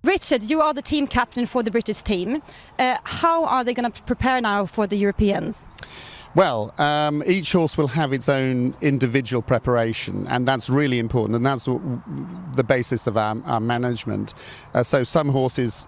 Richard, you are the team captain for the British team. How are they going to prepare now for the Europeans? Well, each horse will have its own individual preparation, and that's really important, and that's the basis of our management. So some horses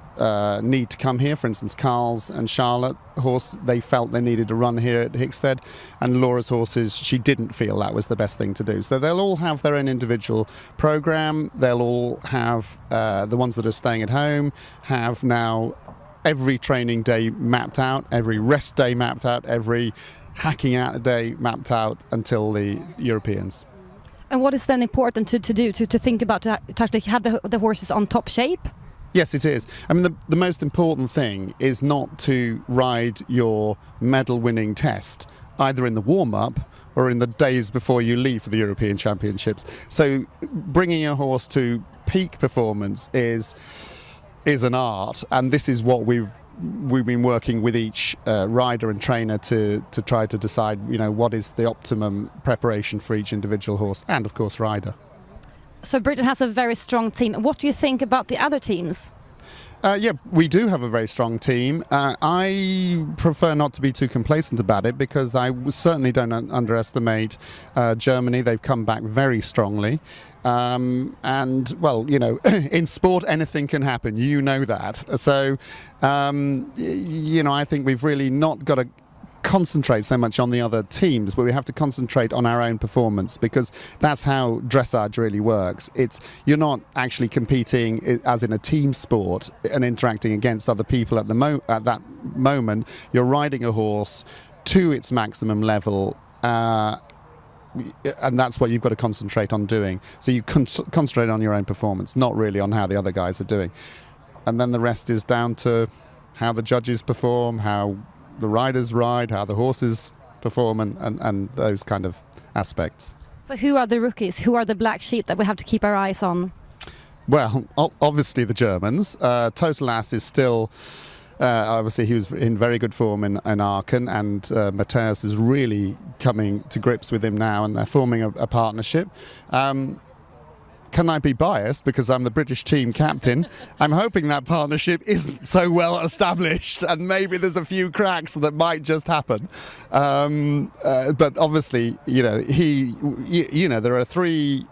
need to come here. For instance, Carl's and Charlotte horse, they felt they needed to run here at Hickstead, and Laura's horses, she didn't feel that was the best thing to do. So they'll all have their own individual programme. They'll all have, the ones that are staying at home, have now every training day mapped out, every rest day mapped out, every hacking out a day mapped out until the Europeans. And what is then important to do, to think about, to actually have the horses on top shape? Yes, it is. I mean, the most important thing is not to ride your medal-winning test either in the warm-up or in the days before you leave for the European Championships. So bringing a horse to peak performance is an art, and this is what we've been working with each rider and trainer to try to decide, what is the optimum preparation for each individual horse and, of course, rider. So Britain has a very strong team. What do you think about the other teams? Yeah, we do have a very strong team. I prefer not to be too complacent about it because I certainly don't underestimate Germany. They've come back very strongly. And, well, in sport, anything can happen. You know that. So, I think we've really not got to concentrate so much on the other teams, but we have to concentrate on our own performance, because that's how dressage really works. You're not actually competing as in a team sport and interacting against other people at that moment. You're riding a horse to its maximum level, and that's what you've got to concentrate on doing. So you concentrate on your own performance, not really on how the other guys are doing. And then the rest is down to how the judges perform, how the riders ride, how the horses perform, and those kind of aspects. So who are the rookies? Who are the black sheep that we have to keep our eyes on? Well, obviously the Germans. Total Ass is still, obviously he was in very good form in Aachen, and Matthias is really coming to grips with him now, and they're forming a partnership. Can I be biased because I'm the British team captain? I'm hoping that partnership isn't so well established, and maybe there's a few cracks that might just happen. But obviously, there are three.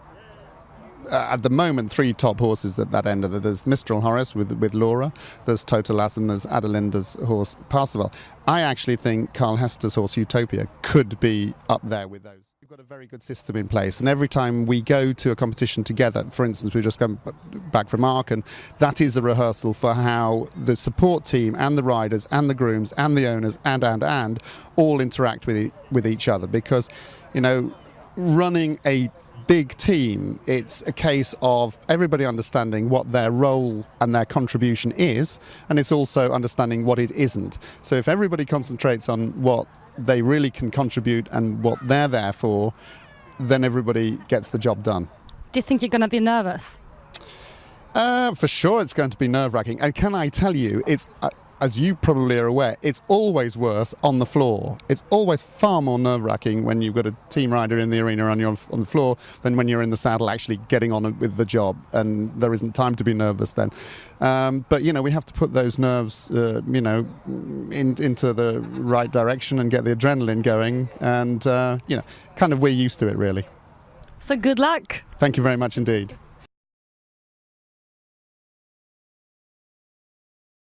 At the moment, three top horses at that end of it. There's Mistral Höjris with Laura, there's Total Ass, and there's Adelinda's horse Parseval. I actually think Carl Hester's horse Uthopia could be up there with those. We've got a very good system in place, and every time we go to a competition together, for instance, we've just come back from Aachen, that is a rehearsal for how the support team and the riders and the grooms and the owners and all interact with each other, because, running a big team, it's a case of everybody understanding what their role and their contribution is, and it's also understanding what it isn't. So if everybody concentrates on what they really can contribute and what they're there for, then everybody gets the job done. Do you think you're going to be nervous? For sure it's going to be nerve-wracking, and can I tell you, it's as you probably are aware, it's always worse on the floor. It's always far more nerve-wracking when you've got a team rider in the arena on the floor than when you're in the saddle actually getting on with the job, and there isn't time to be nervous then. But, we have to put those nerves, into the right direction and get the adrenaline going, and, kind of we're used to it, really. So good luck. Thank you very much indeed.